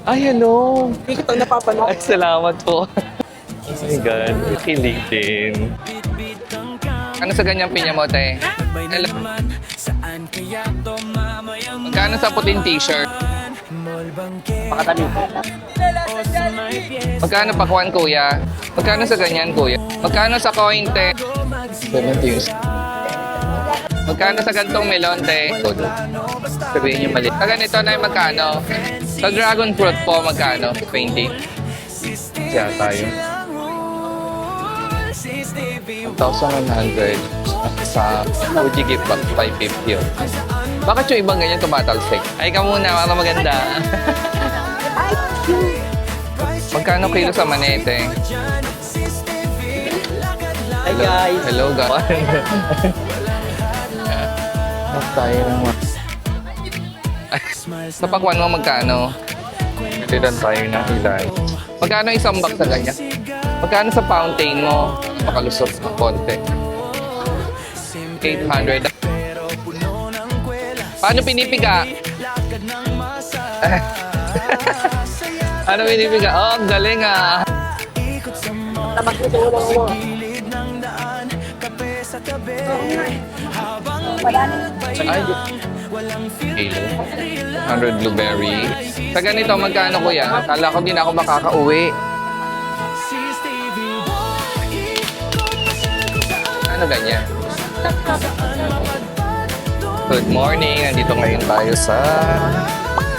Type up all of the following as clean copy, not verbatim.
Ay, hello. Hindi ko ito napapanood. Ay, salamat po. Oh my God. Kilig din. Ano sa ganyang pinya mo, te? Hello. Magkano sa puting t-shirt? Pakatabi. Magkano pakwan, kuya? Magkano sa ganyan, kuya? Magkano sa coin, te? 70. Magkano sa gantong melon, te? Sabihin niyo mali. Sa ganito na yung magkano? Sa dragon fruit po, magkano? 20. Siya tayo. 1,100 sa Fuji gift box, 550 yun. Bakit yung ibang ganyan tumatalsik? Ay ka muna, para maganda. Magkano kilo sa manete? Hi guys. Hello, guys. Tayo naman. Sa pakwan mo magkano? Pilitan tayo ng ilan. Magkano isang box sa ganyan? Magkano sa fountain mo? Makalusot ng konti. 800. Paano pinipiga? Ano pinipiga? Oh, ang galing ah. Tabak nito ulang mo. Ay, kilo. 100 blueberry. Sa ganito, magkano kuya? Akala ko di na ako makakauwi. Ano ganyan? Good morning. Nandito ngayon tayo sa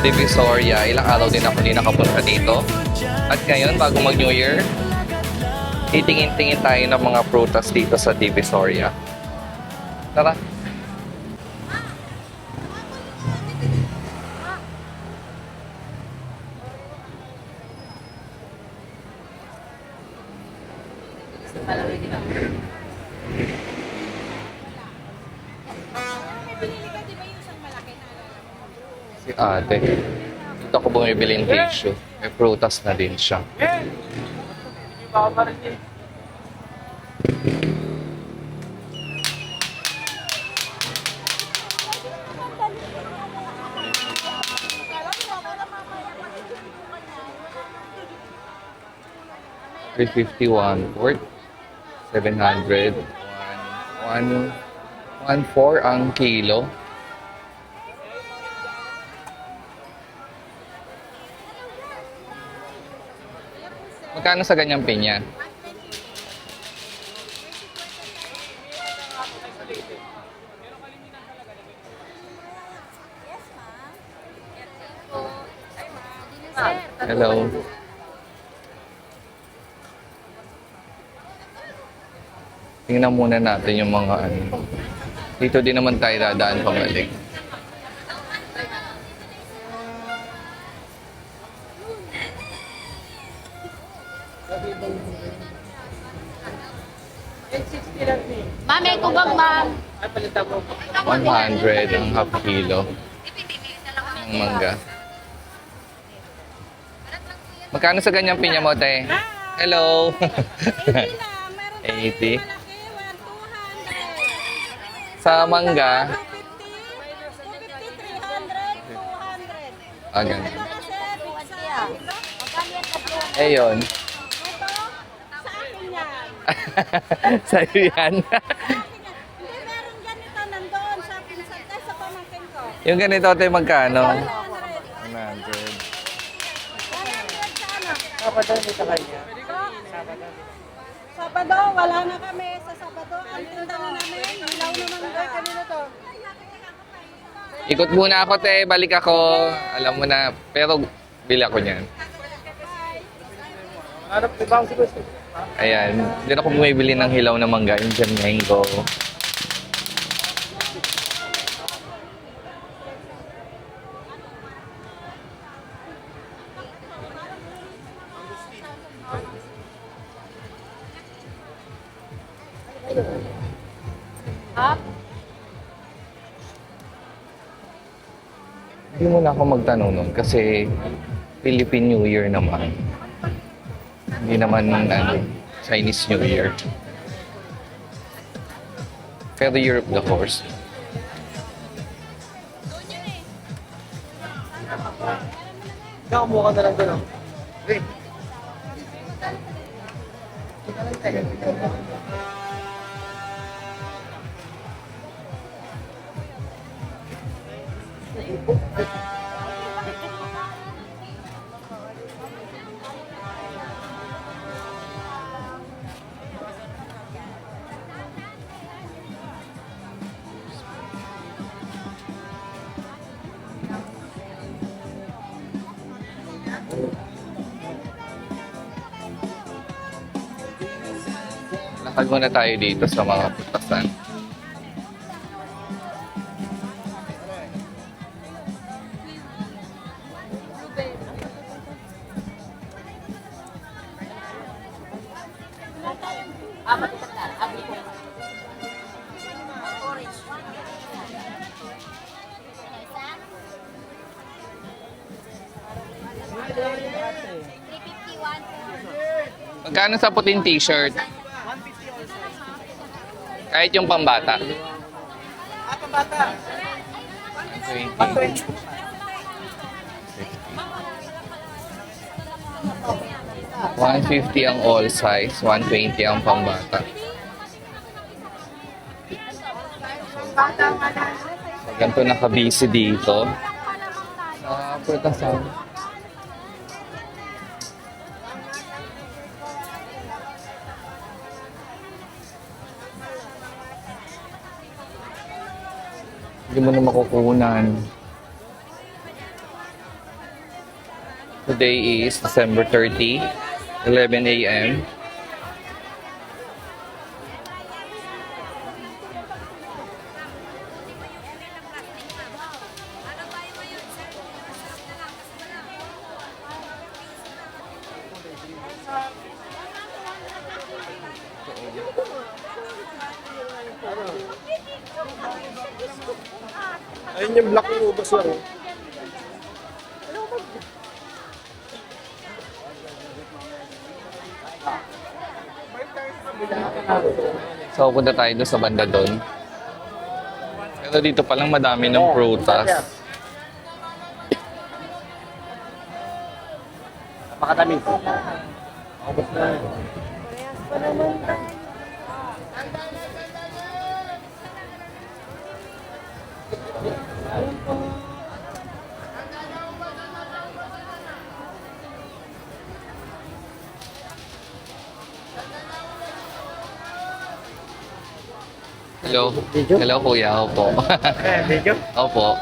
Divisoria. Ilang araw din ako di nakapunta dito. At ngayon, bago mag-New Year, titingin-tingin tayo ng mga prutas dito sa Divisoria. Tara. Si ate. Dito ako bumibili ng tissue. May prutas na din siya. $351 worth 700. 114 ang kilo. Magkano sa ganyang pinya? Hello. Tingnan muna natin yung mga ano. Dito din naman tayo dadaan pabalik. Ma'am, may kubang ma'am. 100 ang half kilo ng mangga. Magkano sa ganyang pinya mo, te? Hello. 80. Sa mangga, ganun. Eh, yun. Sa'yo yan. Yung ganito, te, magkano? 100. Sabado dito kanya. Sabado, wala na kami sa Sabado. Ang tinda na namin, ilaw naman ba? Kanina to. Ikot muna ako, te. Balik ako. Alam mo na. Pero, bili ako niyan. Hanap ko ba ang siguro? Ayan. Dito ako bumibili ng hilaw na mangga. Indian mango. Hindi mo na ako magtanong nun kasi Philippine New Year naman. Hindi naman Chinese New Year. Pero Europe, of course. Nakamuha ka na lang doon. Oh. Okay. Lakad muna tayo dito sa mga putasan. Magkano sa puting t-shirt? Kahit yung pambata. Pambata. 120. 150 ang all size, 120 ang pambata. So, ganito nakabisi dito. Sa putasan. Hindi mo na makukunan. Today is December 30, 11 a.m. Ayun yung black ng ubas lang. Oh. So, punta tayo doon sa banda doon. Pero dito palang madami ng prutas. Napakatamis. Hello. Hello, kuya. Opo. Video? Opo.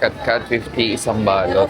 Kat 50 isang balot.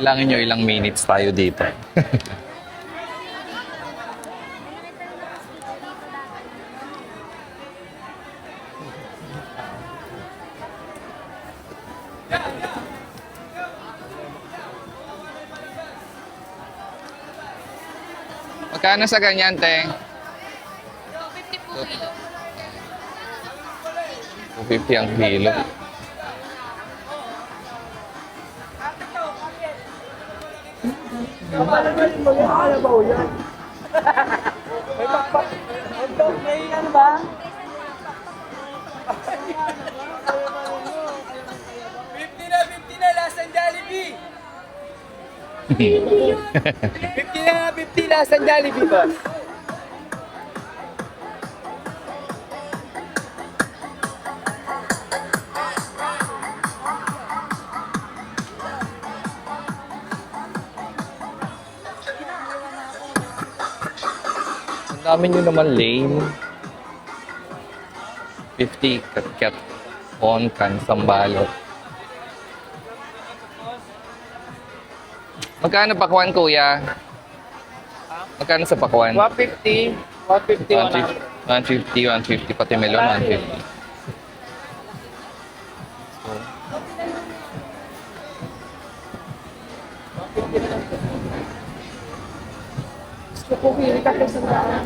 Bilangin nyo ilang minutes tayo dito. Magkano sa ganyan, Teng? 250 ang kilo. May pakpak. May ano ba? 50 na, 50 na sa Jollibee, boss. Ang dami nyo naman lane. 50 kat on kan sambalot. Magkano pakwan, kuya? Magkano sa pakwan? 150, 150, 150, 150, pati melon, 150. Gusto ko pili ka sa daan.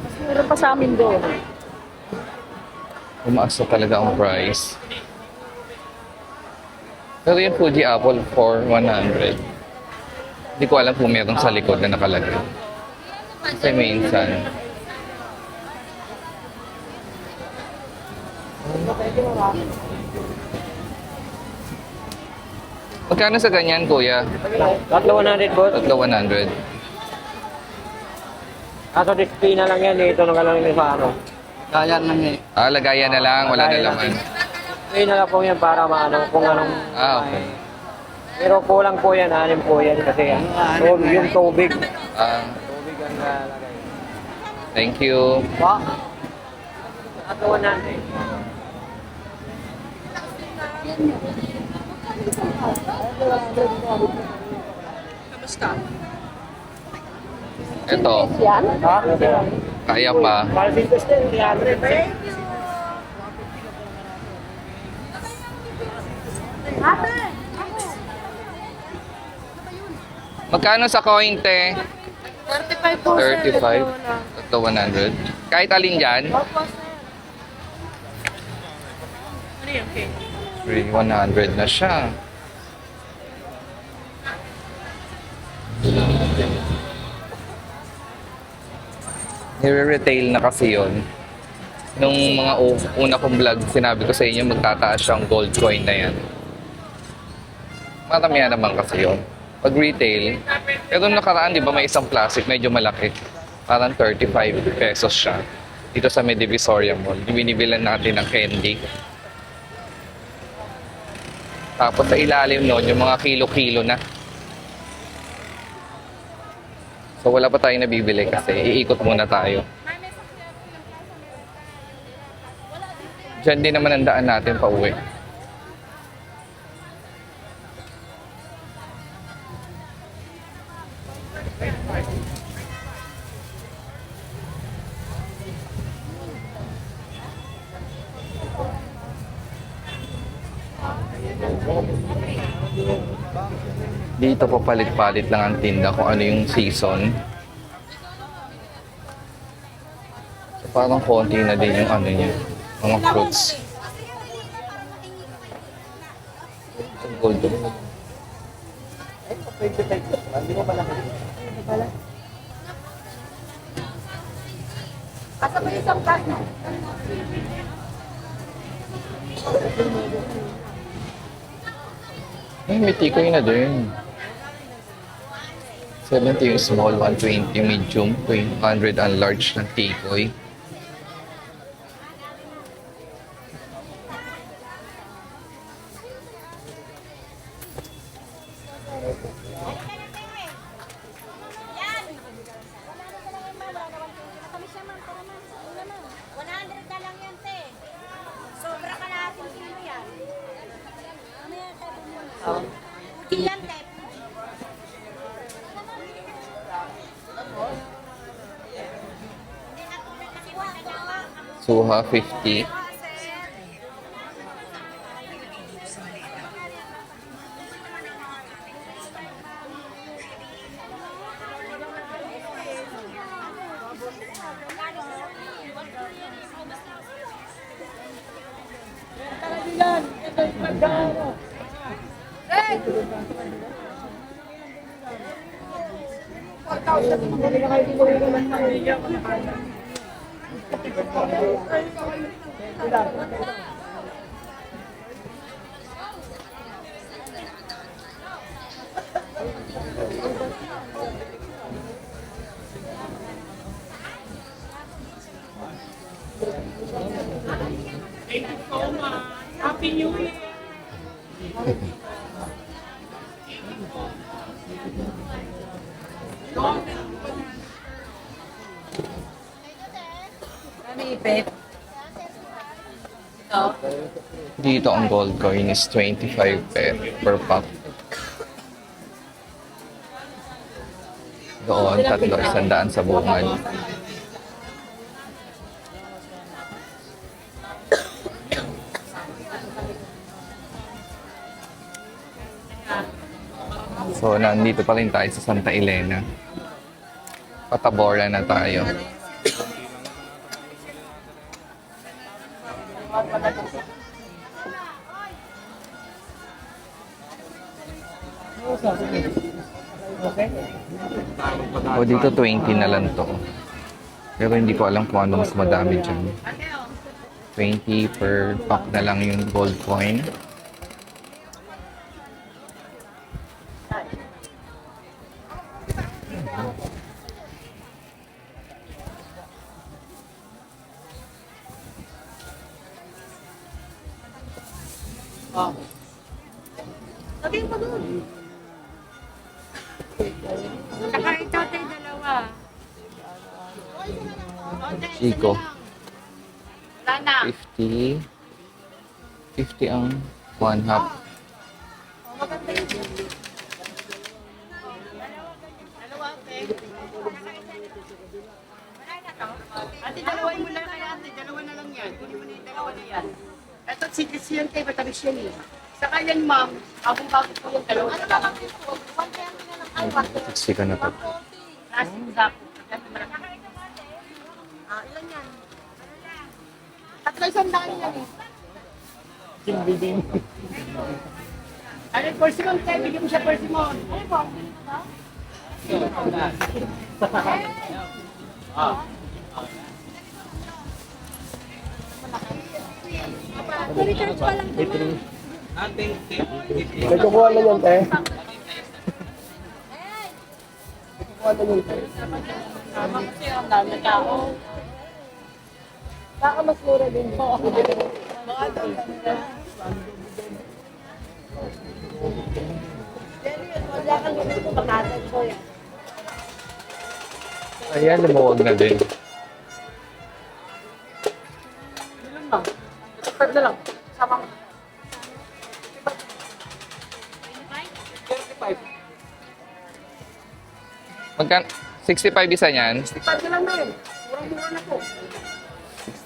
Mas meron pa sa amin doon. Umaas na talaga ang price. Pero yung Fuji Apple for 100. Hindi ko alam kung meron sa likod na nakalagay. Kasi minsan. Magkano sa ganyan, kuya? Tatlo 100, boss. Tatlo 100. Kaso display na lang yan, ito na lang yung sa ano. Kaya lang eh. Ah, lagayan na lang. Wala na laman. Display na lang po yan para maano kung anong... Ah, okay. Pero kulang po yan, anim po yan kasi yung tubig. Ah, Tubig ang lalagay. thank you. Ba? Tatlo 100. Ito, Yan? Ha? kaya pa. Palpitos din, 300. Ate! Magkano sa coin, te? 35 po, 35. Tatlo 100. Kahit alin dyan? Opo, sir. Free 100 na siya. Nire-retail na kasi yon. Nung mga una kong vlog, sinabi ko sa inyo magtataas siyang gold coin na yan. Maramihan naman kasi yun. Pag retail, pero nung nakaraan, di ba may isang plastic, medyo malaki. Parang 35 pesos siya. Dito sa Medivisoria Mall. Binibilan natin ng candy. Tapos sa ilalim nun, yung mga kilo-kilo na. So wala pa tayong nabibili kasi iikot muna tayo. Diyan din naman ang daan natin pa uwi. Dito papalit-palit lang ang tinda kung ano yung season. So, parang konti na din yung ano niya, mga fruits. Ang gold. Asa ba yung isang gas mo? Ay, may tikoy na din. 70 yung small, 120 medium, 200 ang large ng tikoy. Suha, 50. Dito ang gold coin is 25 per pack. Doon, 300 sa bungad. So, nandito pa rin tayo sa Santa Elena. Patabora na tayo. O dito 20 na lang to. Pero hindi ko alam kung ano mas madami dyan. 20 per pack na lang yung gold coin. Lagay mo doon. Saka ito tayo dalawa. Chico. Wala na. 50. 50 ang 1 half. Ate, dalawa mo na kaya ate. Dalawa na lang yan. Kunin mo na yung dalawa na yan. Ito, sigis yan kayo. Matamis yan eh. Saka yan, ma'am. Abong-bago po yung dalawa na lang. 60 ka na to. Plastic sack. Ilan yan? Tatlo isang daan yan eh. Ano, persimon tayo. Bigyan mo siya persimon. Ano po? May kukuha na yan, te. Kasi ang dami tao. Baka mas mura din po. Ayan, lumuwag na din. Ilan lang? Ito na lang. Sama ko. 35. Magkan 65 isa niyan. 65 na lang na yun. Murang-mura na po.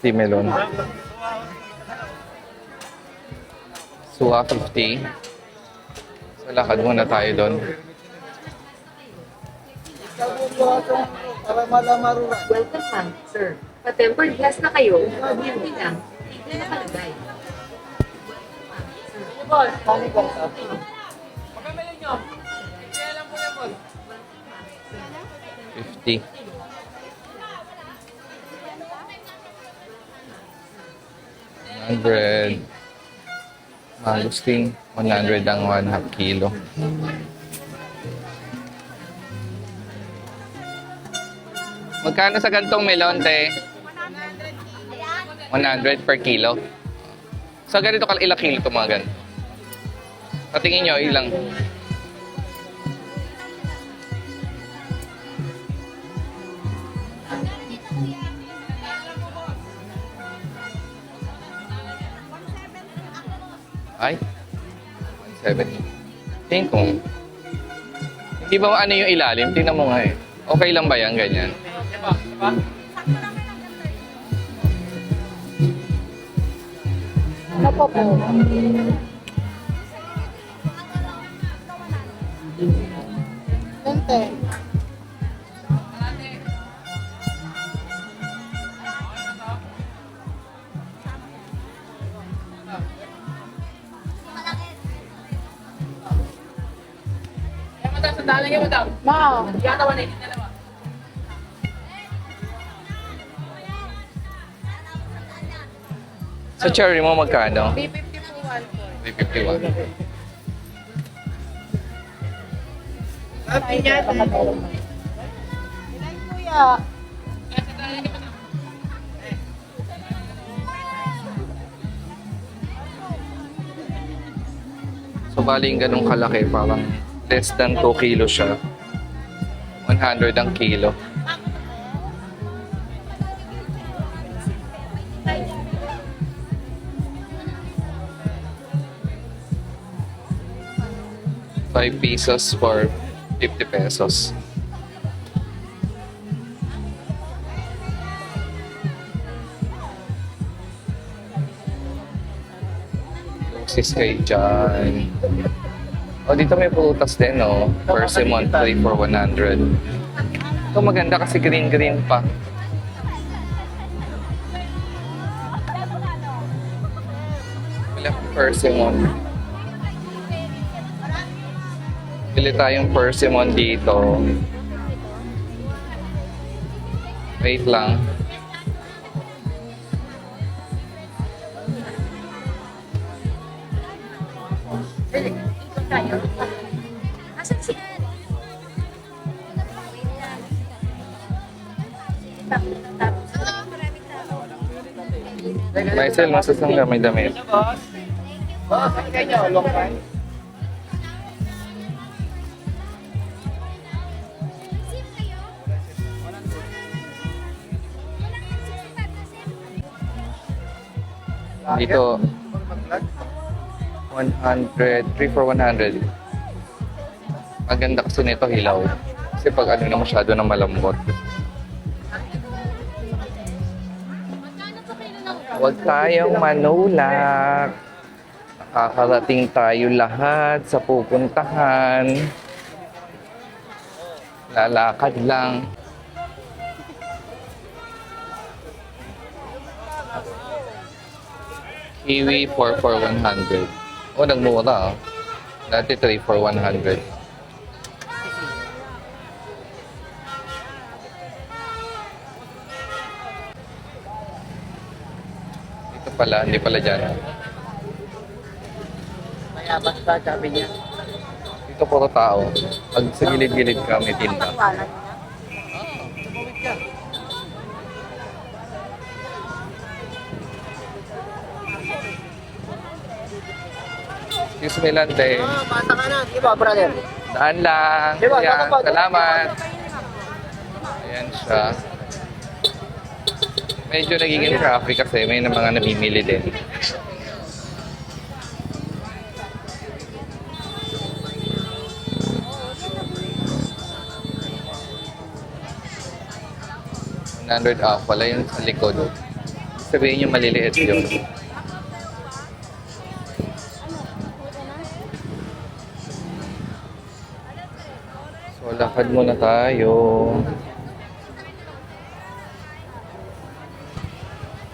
60 melon. Suha 50. So, lakad muna tayo doon. Welcome, ma'am. Sir. Pa-tempered glass na kayo. Hindi na. Hindi na nakalagay. Boss, 50. $100. Magusting. 100 ang 1/2 kilo. Magkano sa gantong melon, te? 100 per kilo. So, ganito ilang kilo ito mga ganito? Patingin nyo, ilang? Ay, 170. Tingin ko. Hindi ba ano yung ilalim? Tingnan mo nga eh. Okay lang ba yan, ganyan? ano po po? Lente. Ma, Sa cherry mo magkano? 350 po, 1 po. 351. Ilan kuya? So, bali yung ganun kalaki, parang less than 2 kilo siya. 100 ang kilo. ₱5 for 50 pesos. Sis kayo dyan. O, dito may prutas din, no? Persimmon 3 for 100. Ito maganda kasi green-green pa. Wala persimmon. Bili tayong persimmon dito. Wait lang. Asan si Maisel, masasang ka may damit. Boss, ano kayo? Long time? Dito, 100, 3 for 100. Ang ganda kasi nito hilaw. Kasi pag ano na masyado na malambot. Huwag tayong manulak. Nakakarating tayo lahat sa pupuntahan. Lalakad lang. Kiwi 4 for 100. Oh, nagmura. Dati 3 for 100. Dito pala, hindi pala dyan. Kaya basta sabi niya. Dito puro tao. Pag sa gilid-gilid ka, may tinda. Excuse me lang, te. Bata ka na, di ba, brother? Daan lang. Diba, Ayan, nakapag- salamat. Ayan siya. Medyo nagiging traffic kasi may na mga namimili din. $100 off. Wala yun sa likod. Sabihin nyo maliliit yun. So, lakad muna tayo.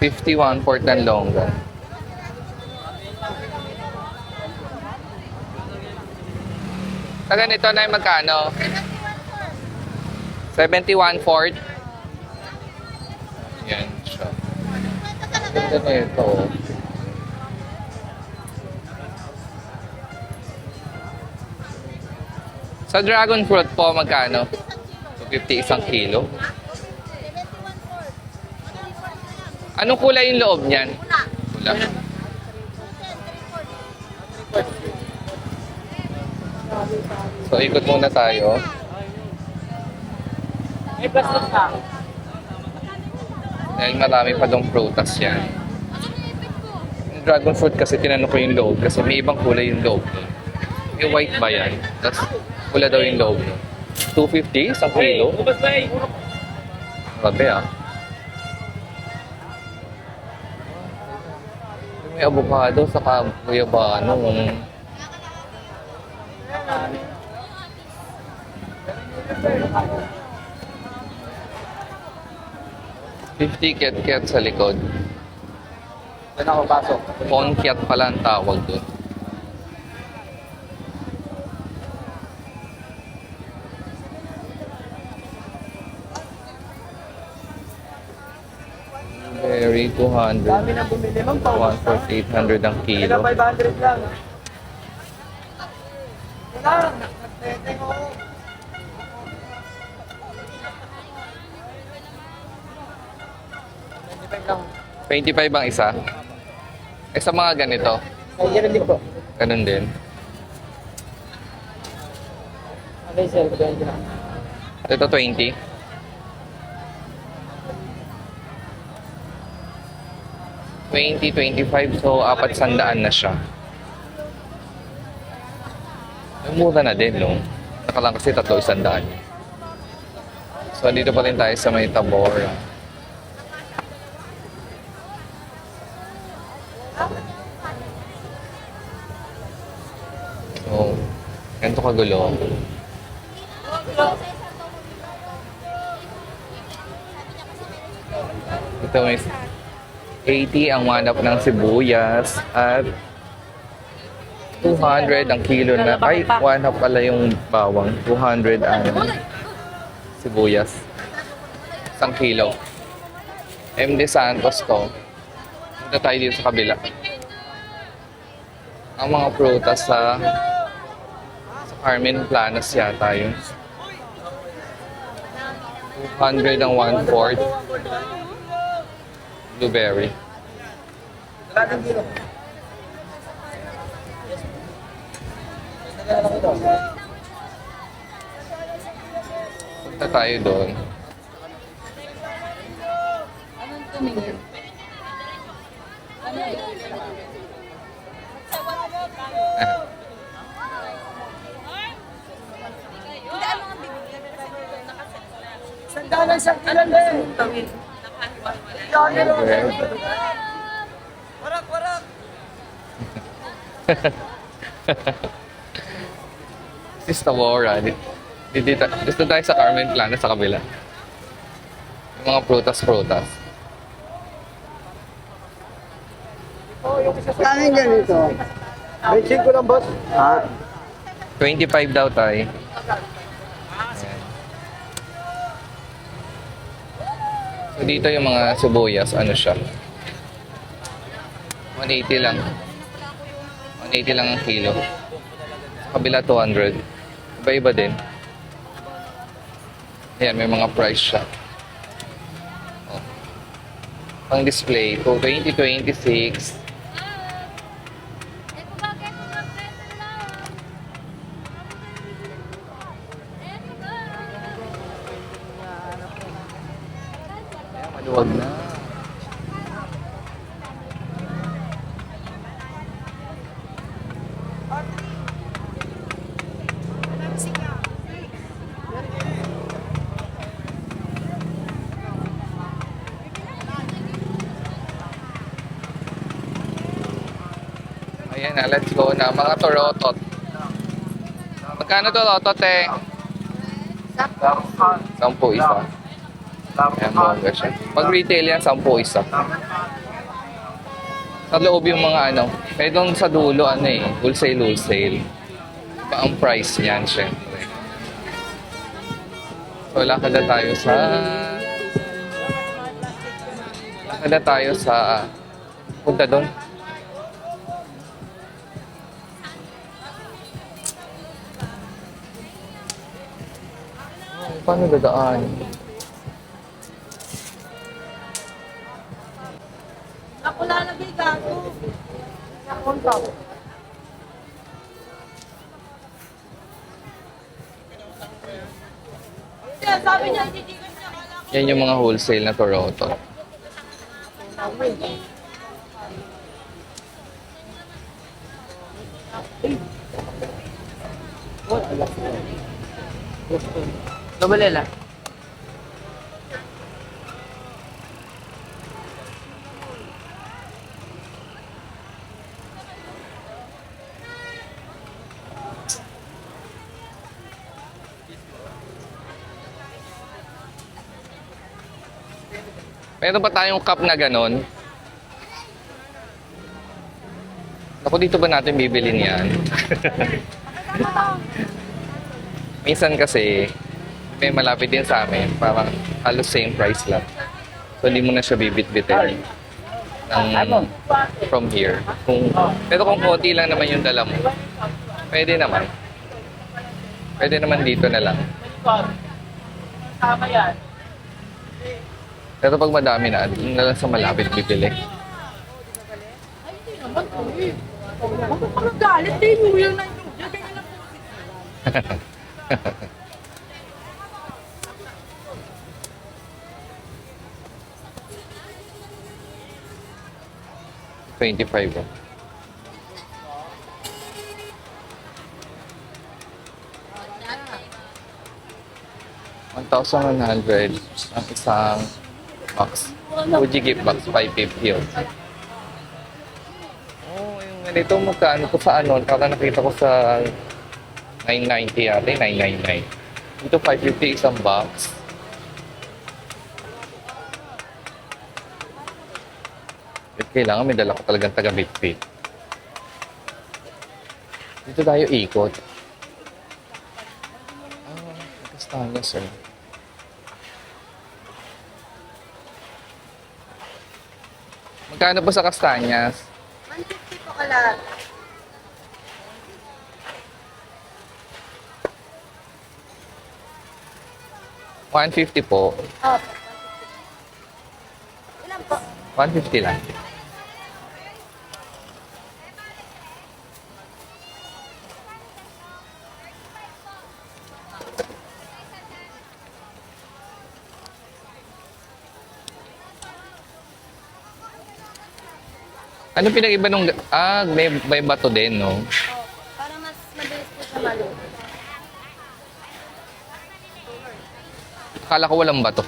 51 Port Longga. Sa ganito na yung magkano? 71 Fort. Yan siya. Ganda na ito. Sa dragon fruit po, magkano? 250 isang kilo. Anong kulay yung loob niyan? Pula. So, ikot muna tayo. May plastic ka. Dahil marami pa dong prutas yan. Yung dragon fruit kasi tinanong ko yung loob kasi may ibang kulay yung loob. Yung white ba yan? Tapos pula daw yung loob. 250 isang kilo? Grabe ah. May avocado sa guyabano. $50 ket-ket sa likod. Saan ako pasok? Ponkyat pala ang tawag doon. Berry, 200. Dami na bumili, ma'am. 1 for 800 ang kilo. 500 lang. Wala, nagteteng ako. 25 lang. 25 ang isa. Eh sa mga ganito, Ay, yan din po. ganun din. Ano yung sir? 20 lang. Ito 20. 25, so 400 na siya. Ay, mura na din, no? Nakalang kasi 300. So, dito pa rin tayo sa may Tabora. So, ganito kagulo. Ito may 80 ang manap ng sibuyas at 200 ang kilo na. Ay, one half pala yung bawang. 200 ang sibuyas. 1 kilo. MD Santos to. Punta tayo dito sa kabila. Ang mga prutas sa Carmen Planas yata yun. 200 ang 1/4. Blueberry. Punta tayo doon. Sandalan sa kilan din. This is Tabora. Dito tayo sa Carmen Plana sa kabila. Yung mga prutas-prutas. Saan yung ganito? Benching ko lang, boss. 25 daw tayo. Ayan. So dito yung mga sibuyas, ano siya? 180 lang. 180 lang ang kilo. Sa kabila 200. Iba-iba din. Ayan, may mga price siya. Oh. Pang display, 2026. Maluwag na. Ayan na, let's go na. Mga torotot. Magkano torotot eh? 10 isa. Ayan, bongga siya. Pag retail yan, 10 isa. Sa loob yung mga ano. Kaya doon sa dulo, ano eh, wholesale. Iba ang price niyan, syempre. So, lakad na tayo sa... Punta doon. Paano dadaan? Ako lalagay gato. Nakunta. Sabi niya, titigan niya. Yan yung mga wholesale na Toronto. Lumalela. Meron ba tayong cup na ganon? Naku, dito ba natin bibilin yan? Minsan kasi, may malapit din sa amin. Parang halos same price lang. So, hindi mo na siya bibit-bitin from here. Pero kung konti lang naman yung dala mo, pwede naman. Pwede naman dito na lang. Tama yan. Pero pag madami na, doon na lang sa malapit bibili. Ay, hindi naman po eh. Ano galit? Di mo lang na yung ganyan lang po. $25. 1,100 ang isang box. Fuji gift box, 550 yun. Oh, yung ganito, magkano ko sa ano? Kaka nakita ko sa 990 yata, 999. Dito 550 isang box. Kailangan may dala ko talagang taga-bitbit. Dito tayo ikot. Kastanya, sir. Magkano po sa kastanyas? 150 po kalat. $150 po. Opo. Ilan po? $150 lang. Ano pinag-iba nung... may bato din, no? Para mas mabilis po siya maluto. Akala ko walang bato.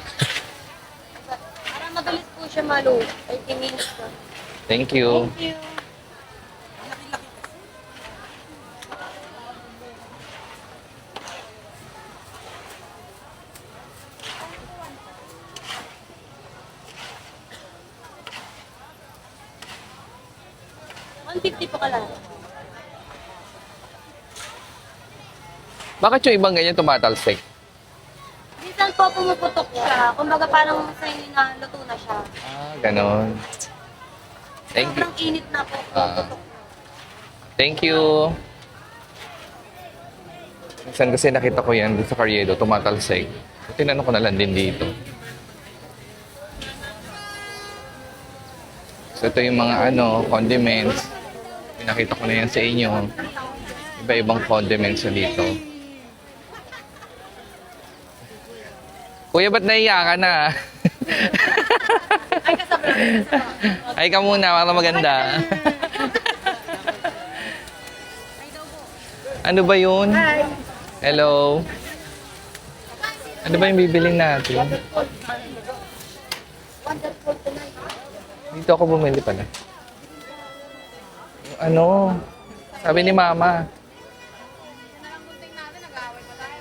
Para mabilis po siya maluto. 30 minutes po. Thank you. Thank you. $150 po kalat. Bakit yung ibang ganyan tumatalsik? Minsan po pumuputok siya. Kumbaga parang sa inyo na luto na siya. Ganon. Thank you. Sobrang init na po. Ah. Pumuputok. Thank you. Minsan kasi nakita ko yan doon sa Carriedo, tumatalsik. Tinanong ko na lang din dito. So ito yung mga condiments. Pinakita ko na yan sa inyo. Iba-ibang condiments na dito. Kuya, ba't naiya ka na? Ay, kasabay. Ay ka muna, para maganda. Ano ba yun? Hi. Hello? Ano ba yung bibiling natin? Wonderful tonight. Dito ako bumili pala. Yung ano? Sabi ni Mama.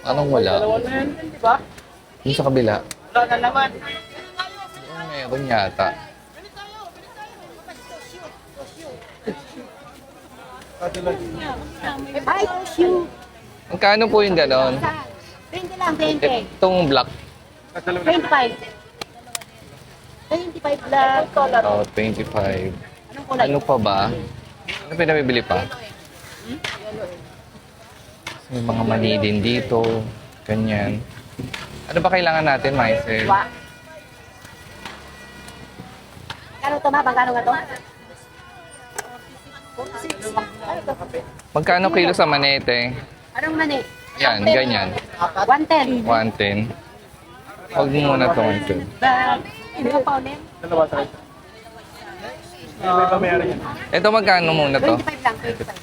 Anong wala? Di ba? Yung sa kabila. Wala na naman. Yung meron yata. Hi, shoe. Magkano po yung ganon? 20 lang, 20. Itong black. 25. 25 black. Oh, 25. Anong kulay? Ano pa ba? Ano pinabibili pa? May mga mani din dito. Ganyan. Ano ba kailangan natin, Maisel? Wa. Kano to ma? Magkano nga to? 46. Ano to? Magkano kilo sa manete? Anong mani? Yan, ganyan. 110. 110. Huwag mo muna ito, Maisel. Ano pa ulit? Ito magkano muna to? 25 lang, 25.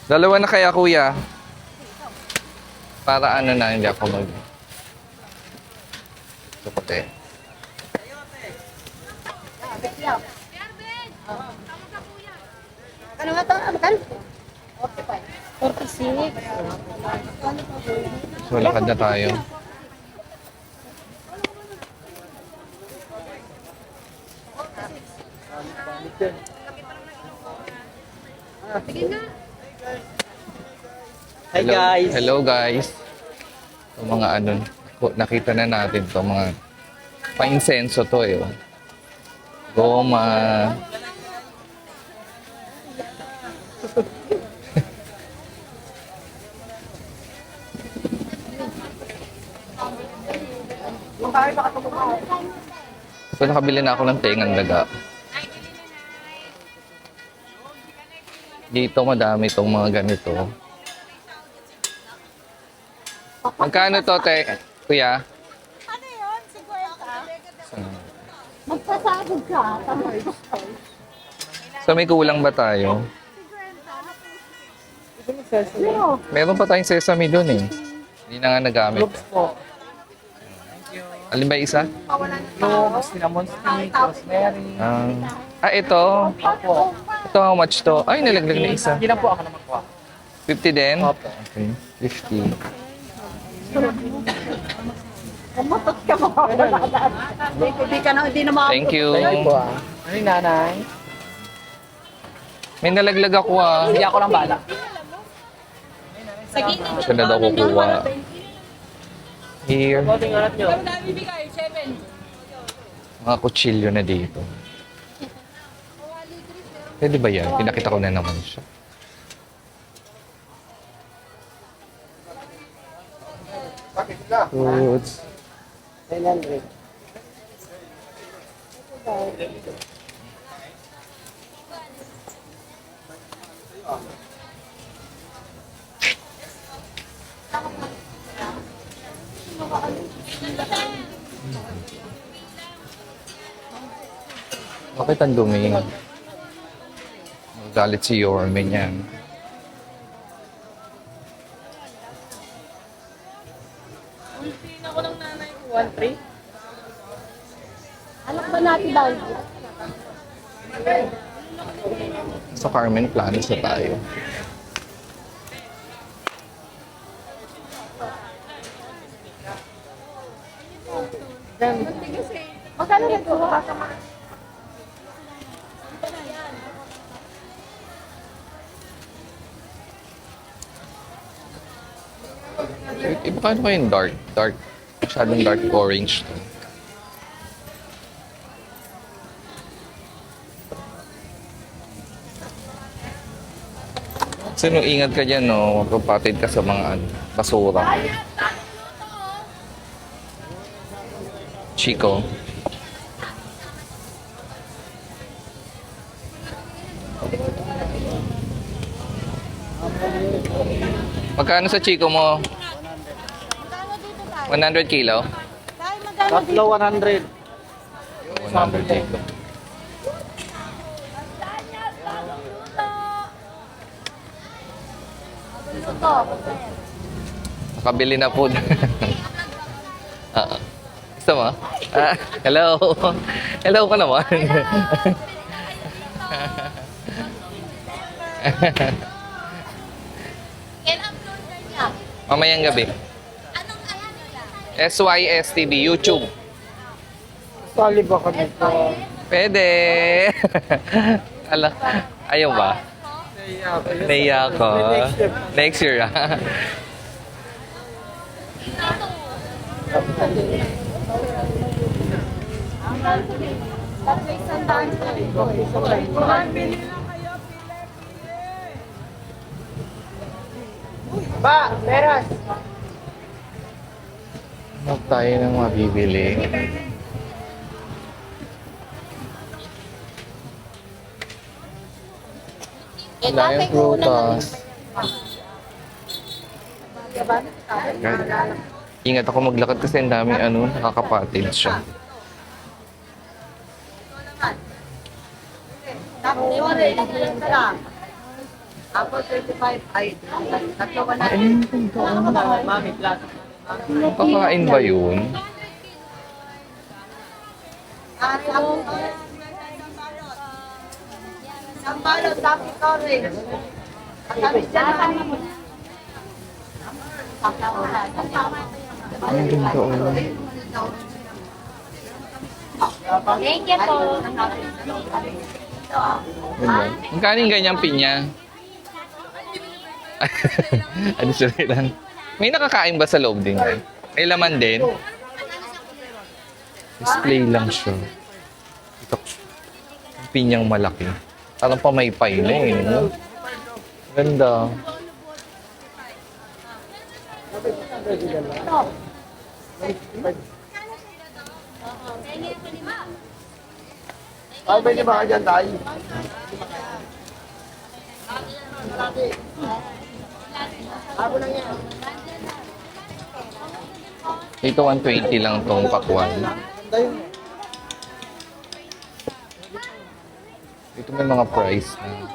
Dalawa na kaya, kuya? Para ano na, hindi ako mag... Sukote. Ano nga to? Ano kan? 45. 46. So, lakad na tayo. Hi guys! Hello guys. Ito mga nakita na natin to mga pa-insenso to eh. Oh. Goma. So nakabili na ako ng tengang daga. Dito madami itong mga ganito. Magkano to, te? Kuya? Ano yun? 50? Magpasagod ka. So may kulang ba tayo? 50. Meron pa tayong sesame doon eh. Hindi na nga nagamit. Looks po. Alin ba isa? Looks, cinnamon stick, rosemary. Ito. Opo. Ito, how much to? Ay, nalaglag na isa. Hindi na po ako na magkuha. 50 din? Opo. Okay, 50. Kamatot ka mo. Hindi na Thank you. Thank you po ah. Ano yung nanay? May nalaglag ako ah. Hindi ako lang bala. Saan na daw kukuha? Here. Konting alat nyo. Mga kutsilyo na dito. Pwede ba yan? Pinakita ko na naman siya. Fruits. 900. Bakit ang dumi? Galit si Yorme niyan. Anak ba natin ba? Sa Carmen Planas na tayo. Magkano na ito? Iba ka ano yung dark? Dark. Masyadong dark orange to. Sino ingat ka dyan, no? Kapatid ka sa mga basura. Chico. Magkano sa Chico mo? 100 kilo? Dahil magkano Tatlo 100. 100 dito. Nakabili na po. Gusto mo? Hello. Hello ka naman. Mamayang gabi. SYSTV, YouTube. Sali ba kami po? Pwede. Ala, ayaw ba? Naiya ako. Next year ah. Ba, meras! Huwag tayo nang mabibili. Wala yung prutas. Ingat ako maglakad kasi ang daming nakakapatid siya. Apple 35 ay tatlo ba na? Mami, plus. Kakain ba yun? Sambalot, tapos orange. Tapos dyan. Ang ganda oh. Thank you po. Magkano yung ganyang pinya? Ano sila lang? May nakakain ba sa loob din? May laman din? Display lang siya. Ito. Yung pinyang malaki. Parang pamaypay na eh. No? Ganda. Ay, may lima ka dyan, tayo. Dito 120 lang tong pakwan. Dito may mga price na.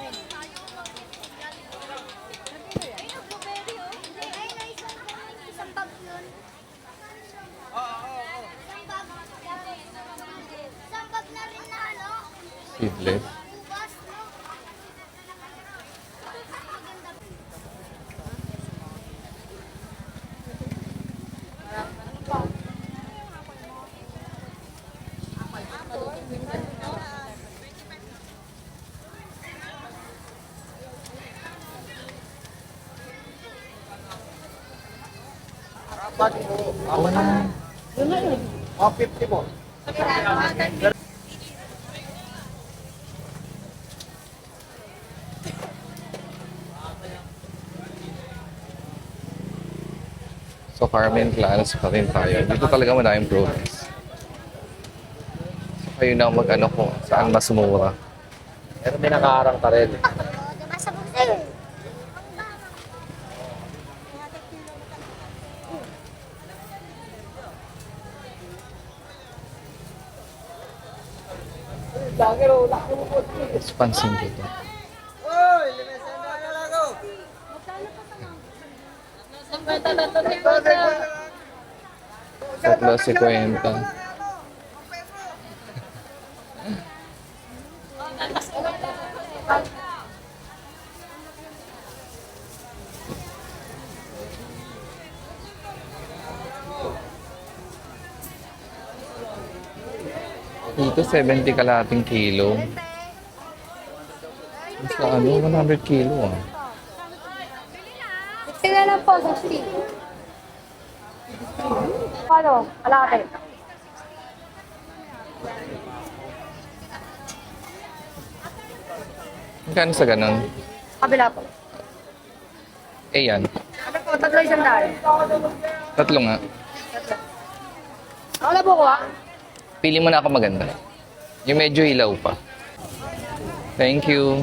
Seedless. Oh, 50 po. So Carmen Planas pa rin tayo. Dito talaga madaming produce. So kayo na mag-ano kung saan mas mura. Pero may nakaharang pa rin. Expansion dito. Tatlo 50. Dito 70 kalating kilo. Sa ano, 100 kilo ah. Tingnan lang po, 60. Paano? Alakate. Magkano sa ganun? Kabila po. Eh yan. Ano po? Tatlo isang daan. Tatlo nga. Ako na po ko ah. Pili mo na ako maganda. Yung medyo ilaw pa. Thank you.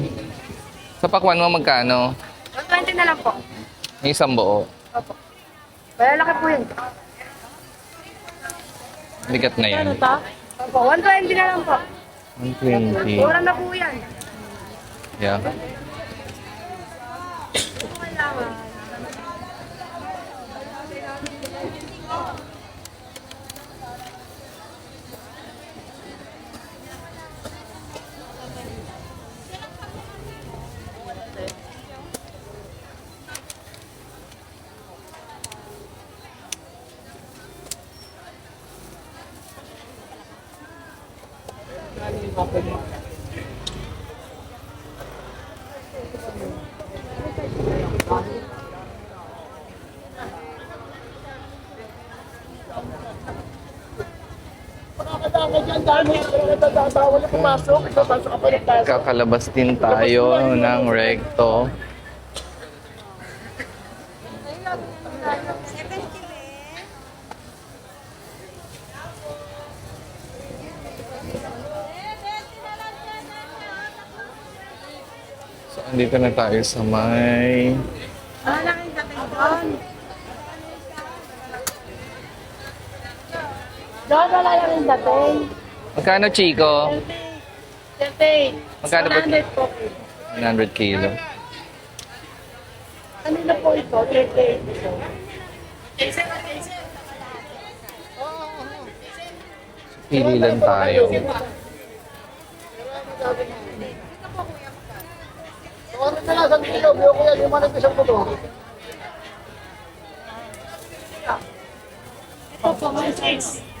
Sa pakwan mo magkano? 120 na lang po. Yung isang buo. Opo. Malalaki po yun. Bigat na yan. Ano to? Opo, 120 na lang po. 120. Mura na po yan. Yeah. Kakalabas din tayo ng recto. So, andito na tayo sa may... Doon wala lang yung dating. Magkano, Chico? 30. Magkano ba? 100 po. 100 kilo. Ano na po ito? 38 ito. Pili lang tayo. Ano na lang, 1 kilo. Biyo ko yan, 5 isang puto. Ito po, 16.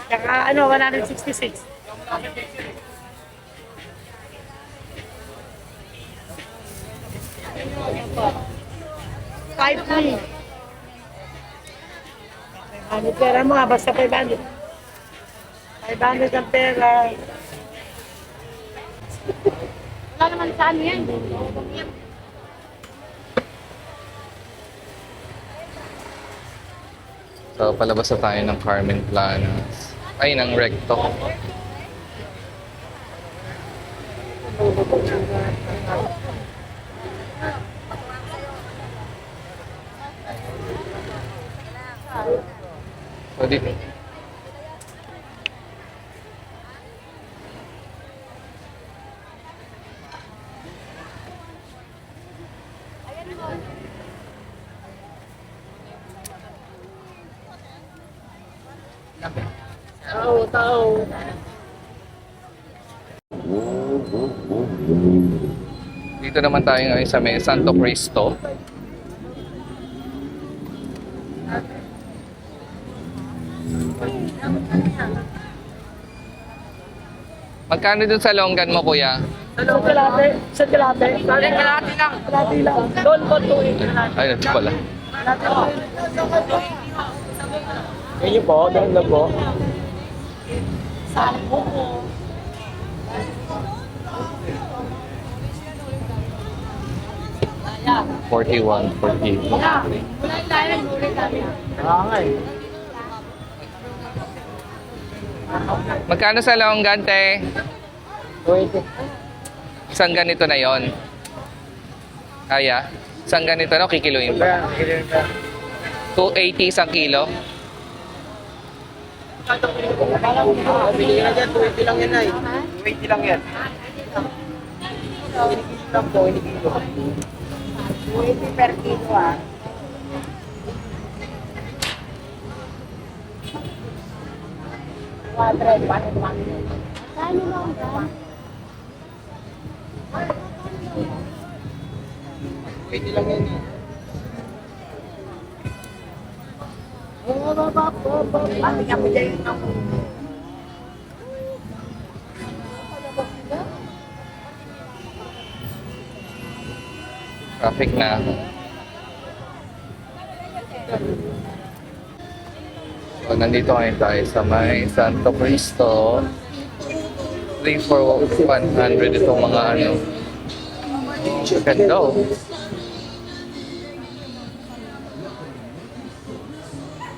Saka ano, 166. Five three. Ano pera mo nga, basta 500. 500 ang pera. Wala naman sa ano yan. So, palabas na tayo ng Carmen Planas. Ay, ng recto. So, dito. Dito naman tayo ngayon sa may Santo Cristo. Magkano dun sa longgan mo, kuya? Sa kalate. Sa kalate. Kalate lang. Kalate lang. Doon ko tuwing kalate. Ay, ito pala. Ayun po, doon na po. 41, 40. nga eh. Magkano sa longgan, te? 20. Isang ganito na yon. Kaya? Isang ganito na, kikiluin pa. 280 isang kilo. Bili na dyan, 20 lang yan ay. 20 lang yan. Inikilo lang po, inikilo. 20 per kilo ah. Pwede lang yan eh. Traffic na. So, nandito ngayon tayo sa may Santo Cristo. 3 for 100 itong mga ano. Ganda oh.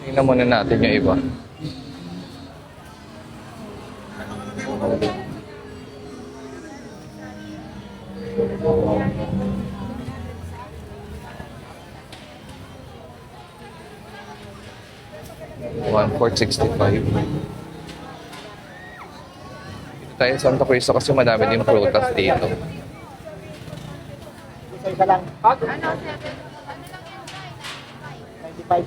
Tingnan muna natin yung iba. $1,465. Dito tayo sa Santo Cristo kasi madami din prutas dito. Isa lang. Ano? 95.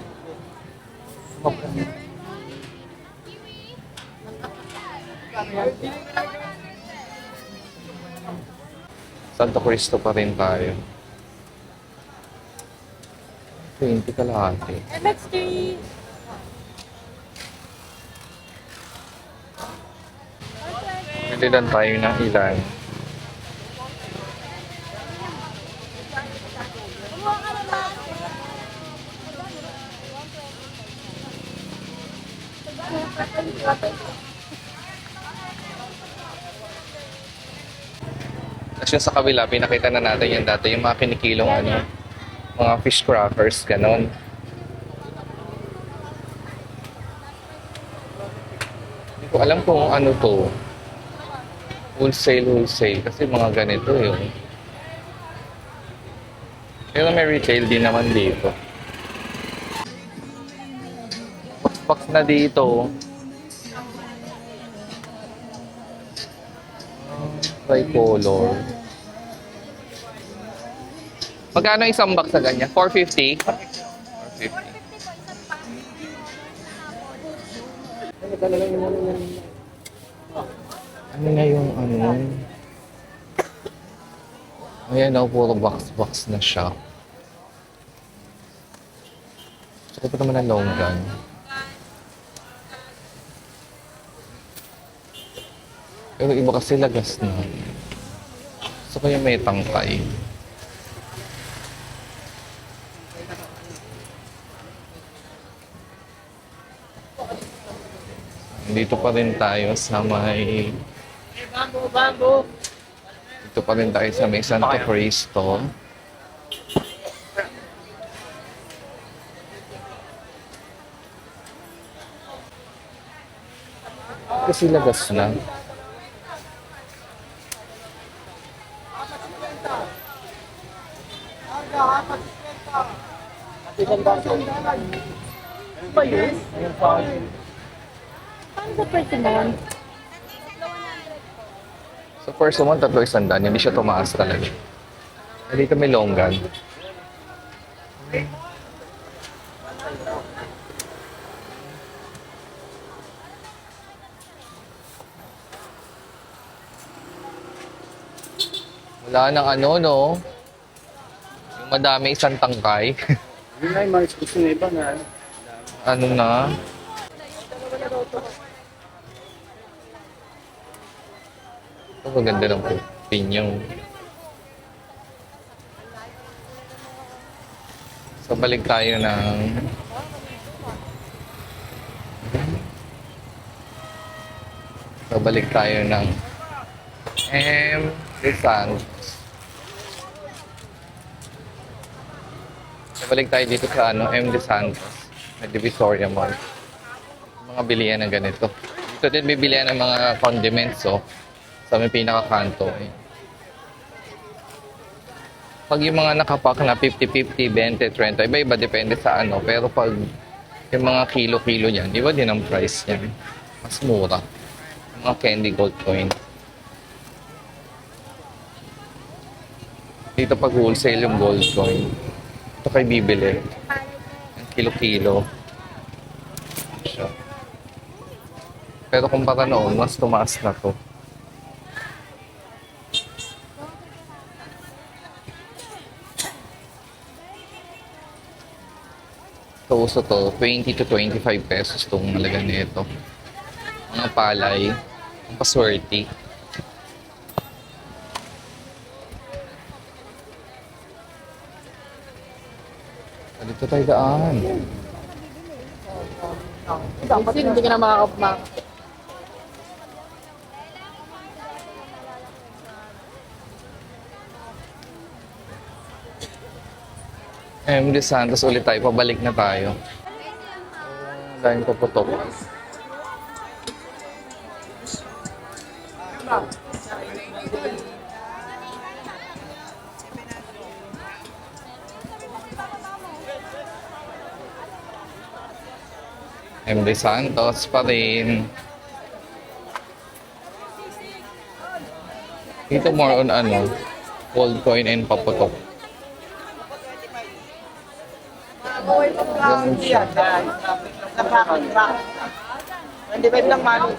Santo Cristo pa rin tayo. 20 kalahati. Pilihan tayo ng ilan. Tapos yung sa kabila, pinakita na natin yung dati, yung mga kinikilong ano, mga fish crackers, ganon. Hindi ko alam kung ano to. Wholesale, kasi mga ganito yun. Pero may retail din naman dito. Box na dito. Tricolor. Magkano isang box sa ganyan? 450? 450. Ano na yung ano? Ayan na, puro box na siya. Saka pa naman ang longgan. Pero iba kasi lagas na. So kaya may tangkay. Dito pa rin tayo sa may... Dito pa rin tayo sa may Santo Cristo. Kasi lagas na. ba yun? Ayun po. Paano sa Persimmon? Sa first one, 300, hindi siya tumaas talaga. Dito may longgan. Wala nang ano, no? Yung madami isang tangkay. Yun na yung mga gusto na iba na ano. Ano na? Ito maganda ng pinyong. So balik tayo ng M. De Santos. So balik tayo dito sa ano, M. De Santos. May Divisoria Mall. Mga bilihan ng ganito. Dito din bibilihan ng mga condiments, oh. Sa may pinakakanto. Eh. Pag yung mga nakapak na 50-50, 20-30, iba-iba depende sa ano. Pero pag yung mga kilo-kilo niyan, iba din ang price niyan. Mas mura. Yung mga candy gold coin. Dito pag wholesale yung gold coin. Ito kayo bibili. Yung kilo-kilo. Siya. Pero kumpara noon, mas tumaas na to. So, uso to, 20 to 25 pesos itong halaga nito. Mga palay, ang paswerte. Dito tayo daan. Kasi hindi ka na makakapma. M. De Santos ulit tayo, pabalik na tayo. Dahil paputok. M. De Santos pa rin. Dito more on ano, gold coin and paputok. Ganun siya. Sa bracket back. 25 lang mali.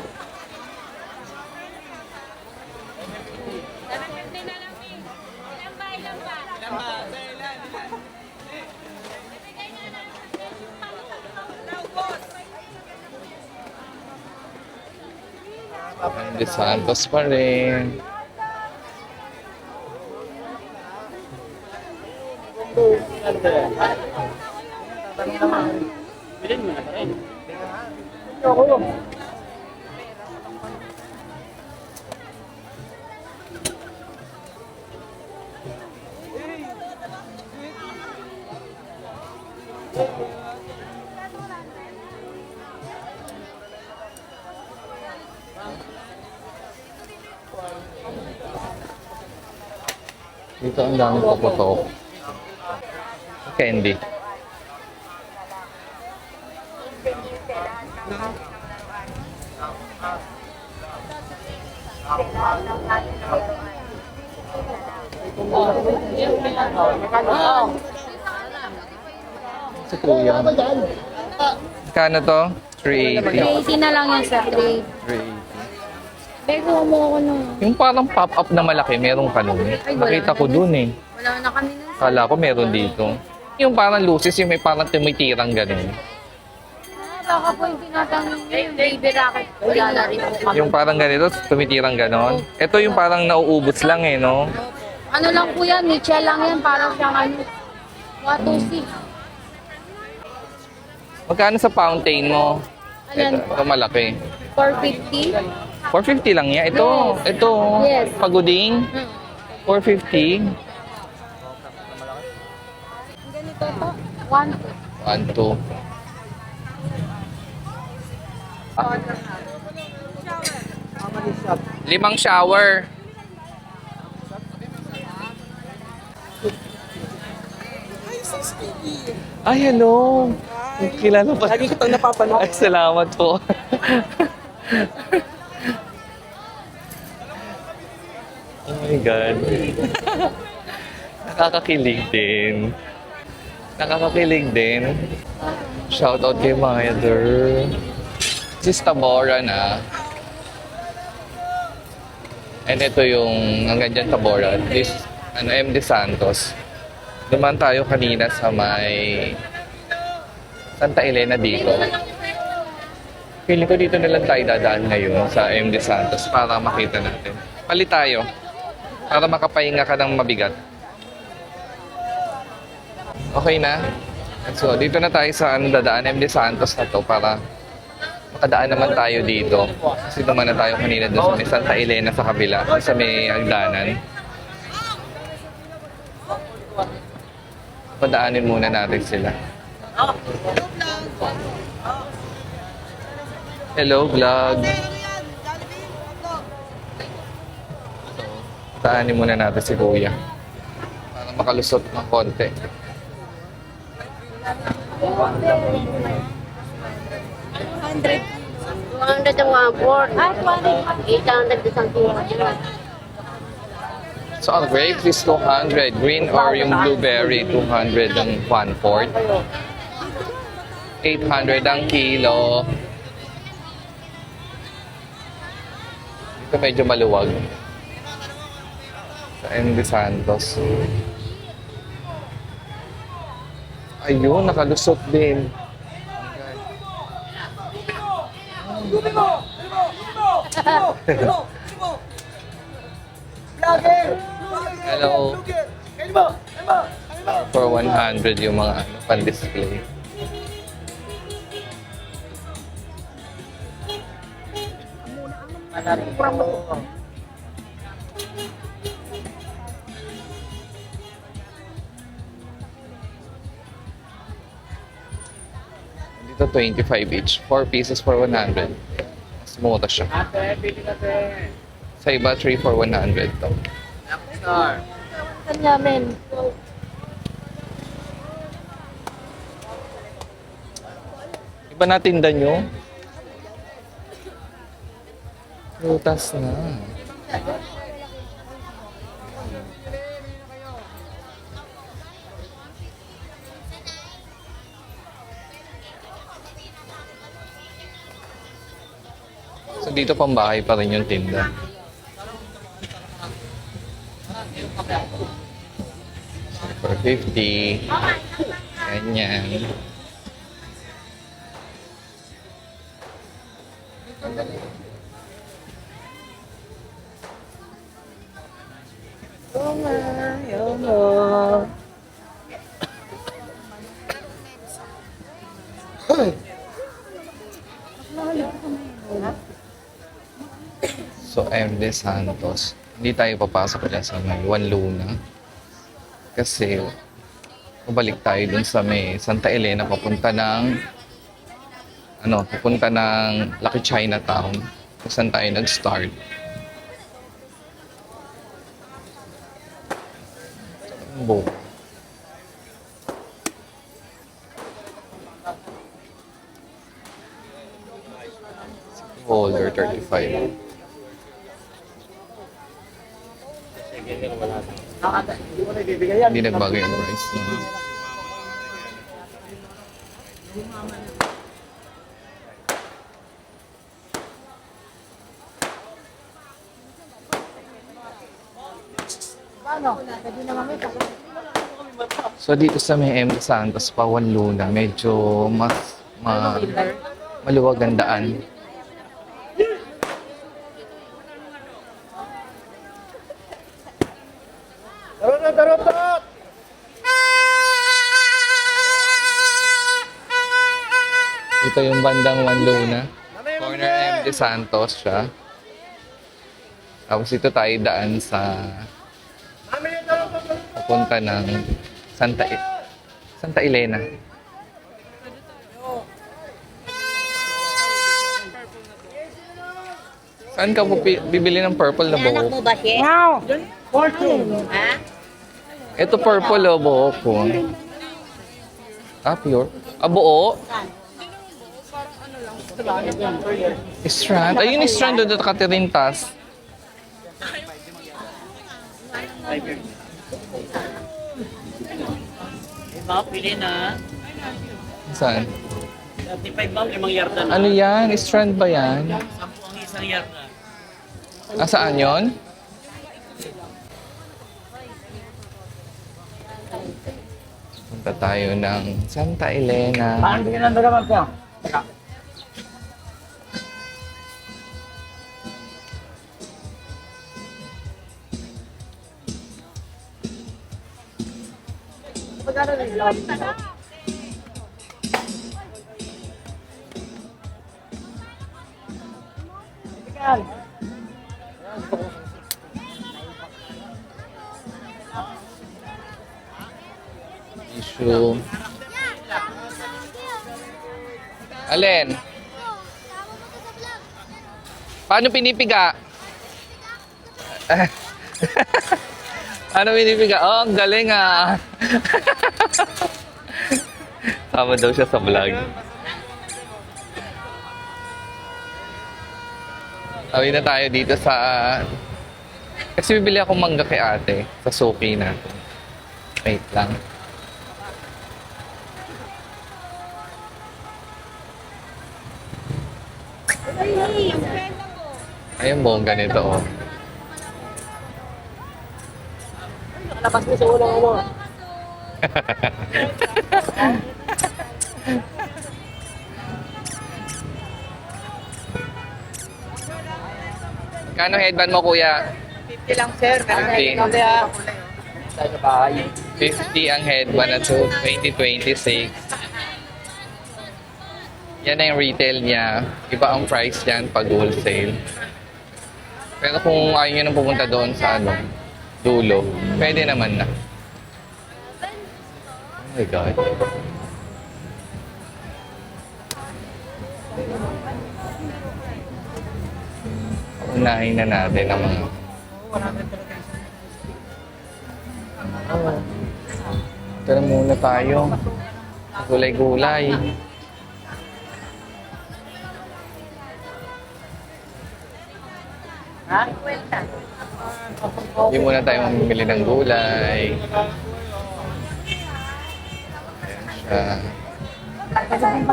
M. De Santos pa rin. Bilhin mo na ba rin? Dito ang daming paputok. Candy. Sa kuya. Kano to? 380. 80 na lang yan sa trade. 380. Bego mo ako nung... Yung parang pop-up na malaki, meron ka nun. Nakita ko dun eh. Wala na kami nun. Kala ko meron dito. Yung parang lucis, yung may parang tumitirang ganun. Baka po yung tinatangin niyo, yung baby rocket. Wala na rin po kami. Yung parang ganito, tumitirang ganon. Ito yung parang nauubos lang eh, no? Ano lang po yan, Michelle lang yan, parang siyang ano. 126. Magkano sa fountain mo? Ayan. Ito malaki. 450. 450 lang yan. Ito. Yes. Paguding. 450. Ganito to. 1. 1, 2. Limang shower. Ay, hello. Kilala pa. Lagi kitang napapanood. Ay, salamat po. Oh my God. Nakakakilig din. Nakakakilig din. Shoutout kay Mother. This is Tabora na. And ito yung hanggang dyan Tabora. This, MD Santos. Duman tayo kanina sa may Santa Elena dito. Feeling ko dito na lang tayo dadaan ngayon sa MD Santos para makita natin. Palit tayo. Para makapahinga ka ng mabigat. Okay na? So, dito na tayo sa dadaan MD Santos na to para makadaan naman tayo dito. Kasi duman na tayo kanina doon sa may Santa Elena sa kabila, sa may hagdanan. Padaanin muna natin sila. Hello, vlog. Padaanin muna natin si Kuya para makalusot ng konti. 200 ang mga board. 800 isang kilo. So, ang grapes is 200. Green or yung blueberry, 200 ang 1/4. 800 ang kilo. Ito medyo maluwag. Sa MD Santos. Ayun, nakalusot din. Hello. For 100 yung mga pan-display. Dito 25 each. 4 pieces for 100. Mas mura siya. Sa iba, 3 for 100 to. Kanyamin. Iba natinda nyo? Prutas na. So dito pambahay pa rin yung tinda. For 50. Ganyan. So, MD Santos. Hindi tayo papasok dyan sa may Juan Luna. Kasi, babalik tayo dun sa may Santa Elena papunta ng Lucky Chinatown. Kung saan tayo nag-start. Bo. Holder 35. Hindi nagbago yung price. No? So dito sa may MD Santos, Pawan Luna, medyo mas maluwag ang daan. Ito yung bandang Juan Luna. Corner MD Santos siya. Tapos ito tayo daan sa papunta ng Santa Elena. Saan ka po bibili ng purple na buhok? Anak mo ba siya? Wow! Ha? Ito purple buhok ko. Ah, pure. Ah, buo? Strand. Ayun yung strand doon nakatirintas. Mga pili na. Saan? 35 bang 5 yarda na. Ano yan? Strand ba yan? 10 ang isang yarda. Ah, saan yun? Punta tayo ng Santa Elena. Paano din ang dalaman po? Magkano na yung Issue. Alin? Paano pinipiga? Paano pinipiga? Oh, ang galing ah. Sama daw siya sa vlog. Tawid na tayo dito sa... Kasi bibili akong mangga kay ate sa Suki na. Wait lang. Ayun, bongga nito oh. Nakalabas mo sa unang ano. Kano headband mo, kuya? 50 lang, sir. 50. Tayo sa bahay. 50 ang headband na to 2026. Yan na yung retail niya. Iba ang price niyan pag wholesale. Pero kung ayaw nyo nang pumunta doon sa ano, dulo, pwede naman na. Oh my God. Unahin na natin ang mga... Oh. Ito na muna tayo. Gulay-gulay. Hindi muna tayo mamimili ng gulay. Ayan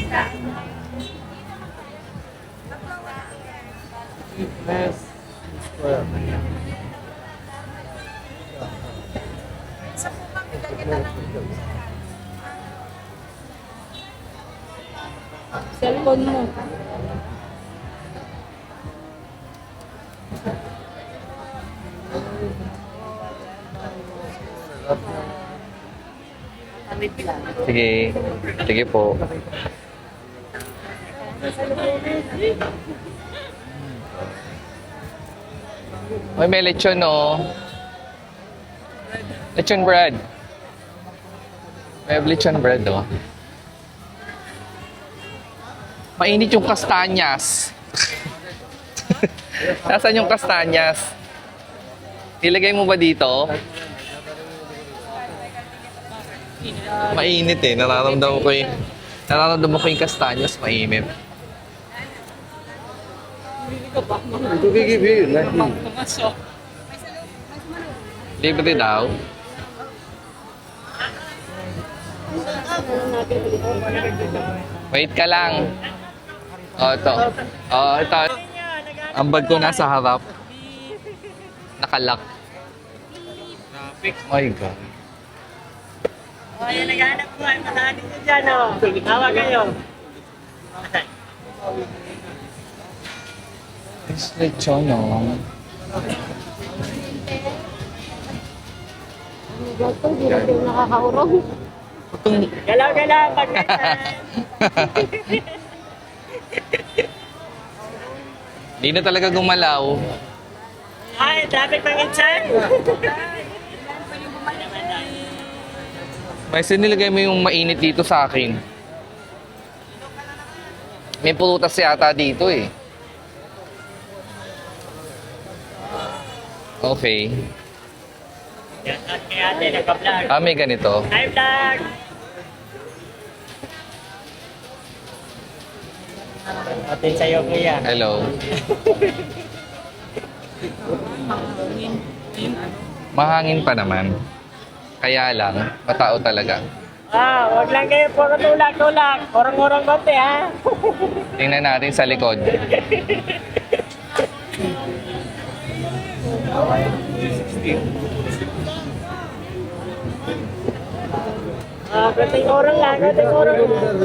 siya. Cellphone mo. Sige. Sige po. Uy, may lechon, oh. Lechon bread. May lechon bread, oh. Mainit yung kastanyas. Nasaan yung kastanyas? Ilagay mo ba dito? Mainit eh. Nararamdaman ko yung kastanyas. Mainit. Libre daw. Wait ka lang. Oh, ito. Oh, ito. Ang bag ko nasa harap. Nakalock. Oh my God. O, yan, naghanap ko. Ay, matali nyo dyan, o. Hawa kayo. It's lechon, oh. Gato, hindi na kayo nakakaurong. Galaw-galaw, pagkatan. Hindi na talaga gumalaw. Ay, traffic ng itchan. May sinilagay mo yung mainit dito sa akin. May pulutas yata dito eh. Okay. Yan at kaya ate, nagpa-vlog. Ah, may ganito. Hi, vlog! Ate sa'yo, kuya. Hello. Mahangin pa naman. Kaya lang, matao talaga. Wag lang kayo puro tulak-tulak. Orong-orong konti, ha? Tingnan natin sa likod. Konting orong lang, konting orong lang.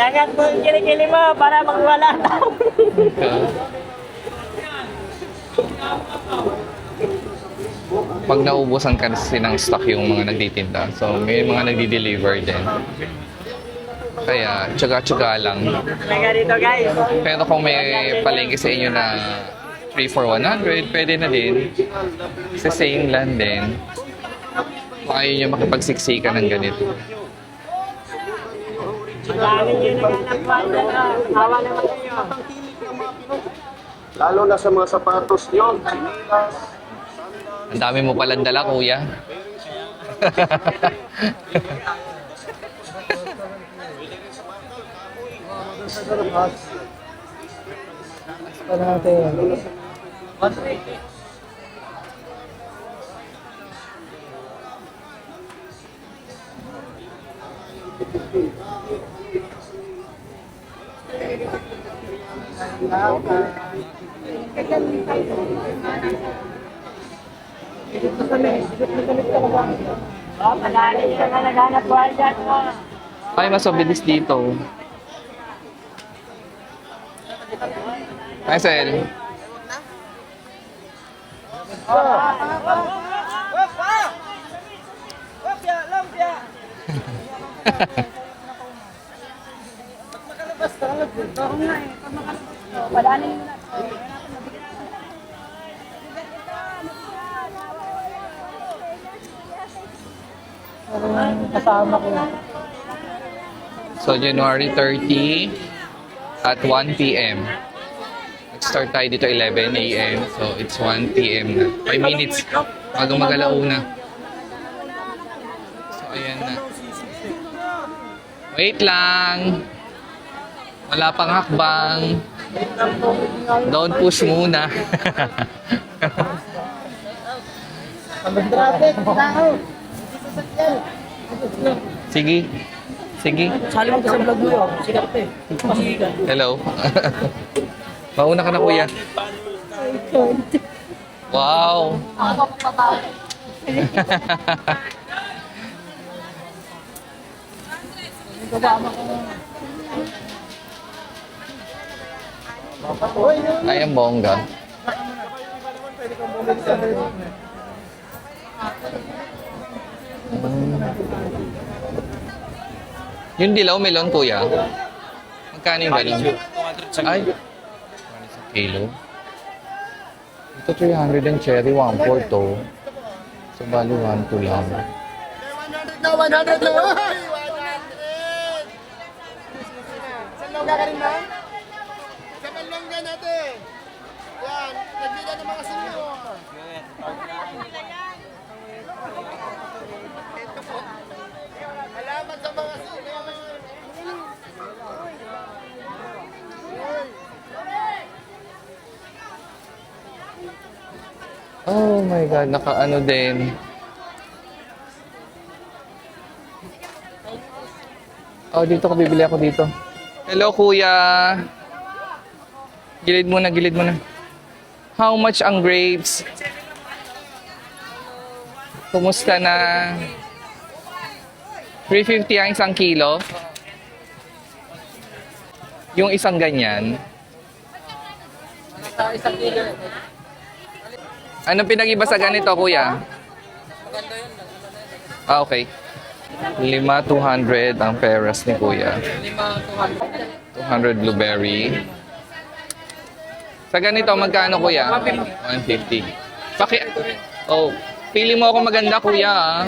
Yangat mo yung kilikili mo para magwala tao. Pag naubusan kasi ng stock yung mga nagtitinda, so may mga nagdi-deliver din. Kaya, tsaga-tsaga lang. May ganito guys. Pero kung may palengke sa inyo na 3 for 100, pwede na din. Sa same land din. Kung ayaw nyo makipagsiksikan ng ganito. Marami nyo naghanap buhay dyan. Hawa naman kayo. Lalo na sa mga sapatos nyo, sinilas. Ang dami mo palang dala, kuya. Marami nyo na naghanap buhay dyan. Ay, mas mabilis dito. Marcel. Padanin mo na. Kasama ko. So, January 30 at 1 p.m. Nag-start tayo dito 11 a.m. So, it's 1 p.m. na. 5 minutes. Bago mag-alauna. So, ayan na. Wait lang. Wala pang hakbang. Don't push muna. Sige. Sige. Sali mo ka sa vlog mo yun. Sikat pa eh. Pasigan. Hello. Mauna ka na, kuya. Wow. Ay, ang bongga. Yung dilaw melon, kuya. Magkano yung ganun? Ay, 100 sa kilo. Ito 300 ang cherry, 1/4 to. So, bali 1/2 lang. 100 na, 100 na! Ay, 100! Saan lang ka rin na? Sa Balongga natin! Yan, nagbila ng mga senior. Ito po. Alamat sa mga senior. Oh my God, naka-ano din. Oh, dito ko bibili ako dito. Hello, kuya. Gilid mo na, gilid mo na. How much ang grapes? Kumusta na? 350 ang isang kilo. Yung isang ganyan. Anong pinag-iba sa ganito, kuya? Ah, okay. 5,200 ang peras ni kuya. 200 blueberry. Sa ganito, magkano, kuya? 150. Oh, pili mo ako maganda, kuya, ah.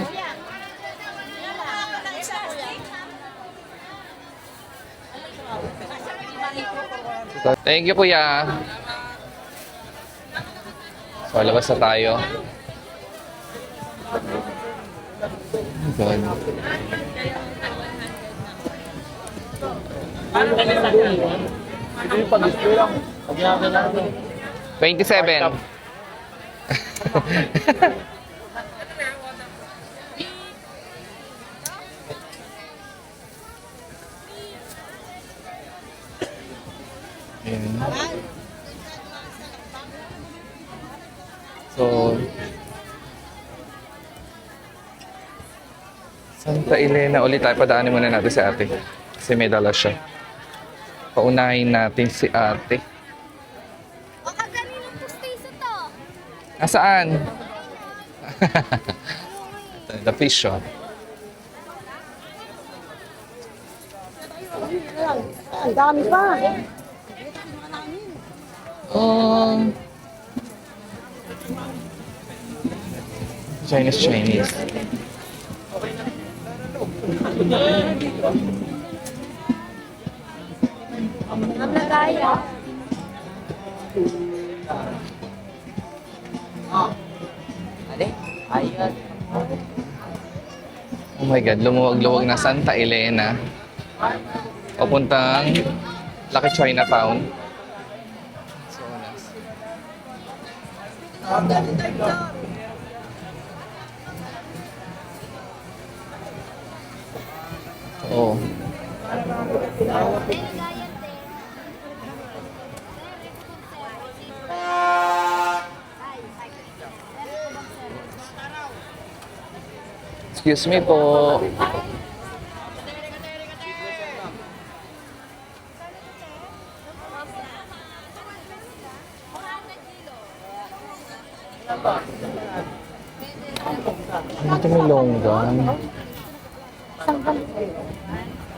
Thank you, kuya. So, labas na tayo. God. Hindi pag-display lang. Pag namin lang. 27. Ayan. So, Santa Elena ulit tayo. Padaanin muna natin si ate. Kasi may dala siya. Paunahin natin si ate. O kaganinong pustiso to? Nasaan? The fish shop. Ang dami pa. Oh. Chinese. Ang nagaya. Oh my God, lumuwag-luwag na Santa Elena. Papuntang Lucky Chinatown. So, oh. Excuse me po. Ito may longgan.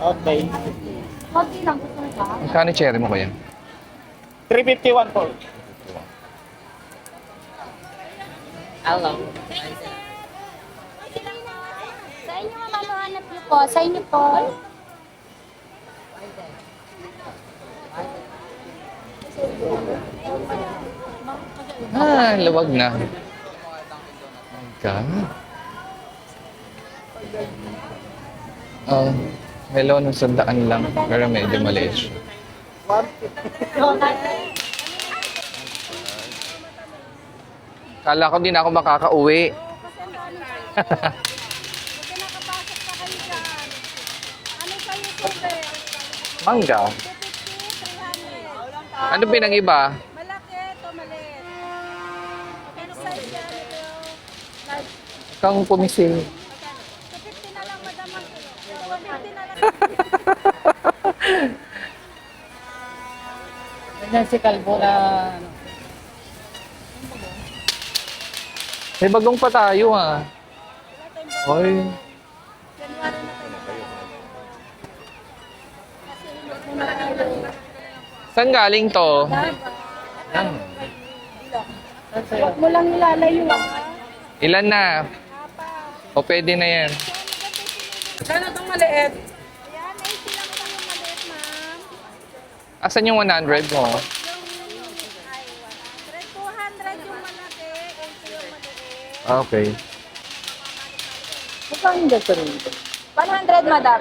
Okay. Konti lang gusto mo ba? Magkano yung cherry mo kuya? 351 po. Hello. Sa inyo ma'am, hanap niyo po. Sa inyo po. Ah, luwag na. Oh my God. Oh, melon ng 100 lang. Pero medyo maliit siya. Kala ko di na ako makakauwi. Nakapasok pa kayo dyan. Ano sa'yo po, be? Mangga. 300. Ano pinag-iba? Malaki ito, maliit. Ano size yan? Ito yung large. Kang pumisil. 250 na lang, madam. 150 na lang. Ganyan si Calvo na... May bagong pa tayo ha. Hoy. Saan galing to? Huwag mo lang ilalayo. Ilan na? O pwede na yan. Kano itong maliit? Ayan, 80 lang po yung maliit, ma'am. Asan yung 100 mo? Yung, ay, 100. 200 yung malaki, 80 yung maliit. Okay. Mukhang hindi ito rin. 100, madam.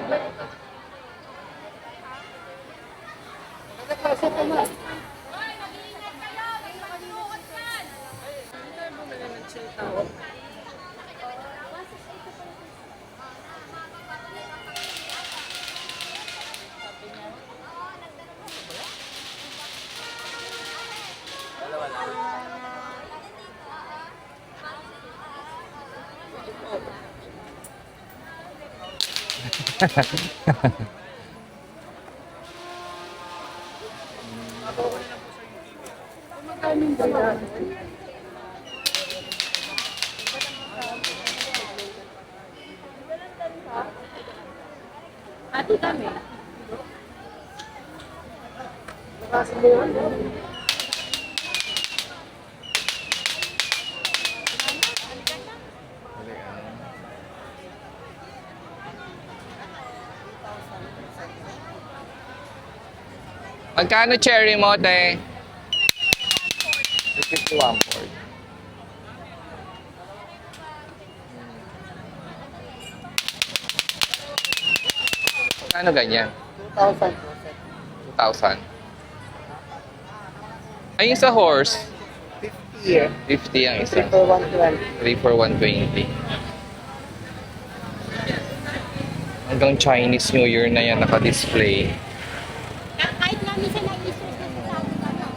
Ati kami. Magkano cherry mo, te? 351 Ford. Magkano ganyan? 2,000 po, sir. 2,000. Ay, yung sa horse, 50 eh. 50 ang isa. 3 for 120. 3 for 120. Hanggang Chinese New Year na yan naka-display. Kahit nga minsan na-i-stress na sa akin, ano.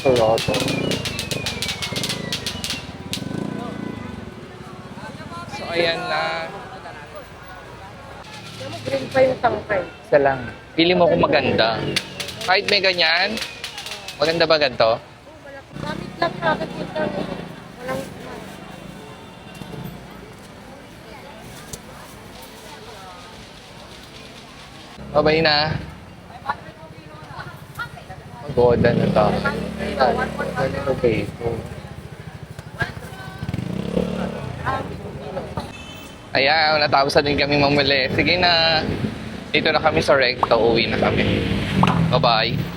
Toronto. So, ayan na. Green pa yung tangkay. Isa lang. Pili mo kung maganda. Kahit may ganyan, maganda ba ganito? Gamit lang nakakita ko. Walang Babay na. Pagoda na to. Ganito peso. Ayan, natapos na din kami mamuli. Sige na. Dito na kami sa Recto. Uwi na kami. Bye-bye.